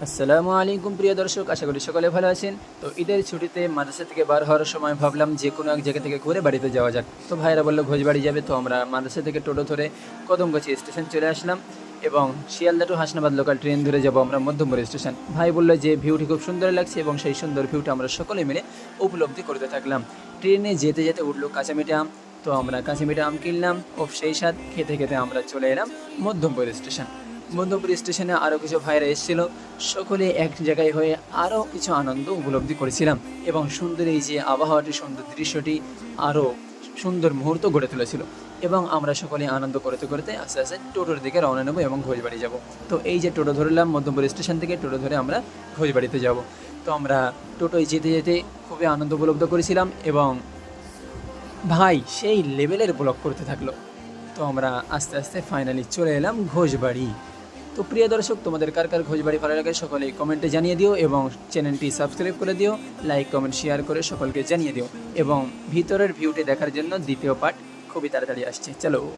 আসসালামু আলাইকুম প্রিয় দর্শক, আশা করি সকলে ভালো আছেন। তো ঈদের ছুটিতে মাদ্রাসা থেকে বার হওয়ার সময় ভাবলাম যে কোনো এক জায়গা থেকে ঘুরে বাড়িতে যাওয়া যাক। তো ভাইয়েরা বললো ঘোষবাড়ি যাবে, তো আমরা মাদ্রাসা থেকে টোটো ধরে কদমগাছি স্টেশন চলে আসলাম এবং Sealdah to Hasnabad local train ধরে যাব আমরা মধ্যমপুর স্টেশন। ভাই বললো যে ভিউটি খুব সুন্দর লাগছে এবং সেই সুন্দর ভিউটা আমরা সকলে মিলে উপলব্ধি করতে থাকলাম। ট্রেনে যেতে যেতে উঠলো কাঁচামিঠা আম, তো আমরা কাঁচামিঠা আম কিনলাম ও সেই স্বাদ খেতে খেতে আমরা চলে এলাম মধ্যমপুর স্টেশন। মধ্যমপুর স্টেশনে আরও কিছু ভাইরা এসেছিল, সকলে এক জায়গায় হয়ে আরও কিছু আনন্দ উপলব্ধি করেছিলাম এবং সুন্দর এই যে আবহাওয়াটি, সুন্দর দৃশ্যটি আরও সুন্দর মুহূর্ত গড়ে তুলেছিল এবং আমরা সকলে আনন্দ করতে করতে আস্তে আস্তে টোটোর দিকে রওনা নেবো এবং ঘোষবাড়ি যাব। তো এই যে টোটো ধরলাম মধ্যমপুর স্টেশন থেকে, টোটো ধরে আমরা ঘোষবাড়িতে যাব। তো আমরা টোটোয় যেতে যেতে খুবই আনন্দ উপলব্ধ করেছিলাম এবং ভাই সেই লেভেলের ব্লগ করতে থাকলো। তো আমরা আস্তে আস্তে ফাইনালি চলে এলাম ঘোষবাড়ি। তো প্রিয় দর্শক, তোমাদের কার কার ঘোষবাড়ি ভালো লাগে সকলে কমেন্টে জানিয়ে দিও এবং চ্যানেলটি সাবস্ক্রাইব করে দিও, লাইক কমেন্ট শেয়ার করে সকলকে জানিয়ে দিও এবং ভিতরের ভিউটি দেখার জন্য দ্বিতীয় পার্ট খুবই তাড়াতাড়ি আসছে। চলো।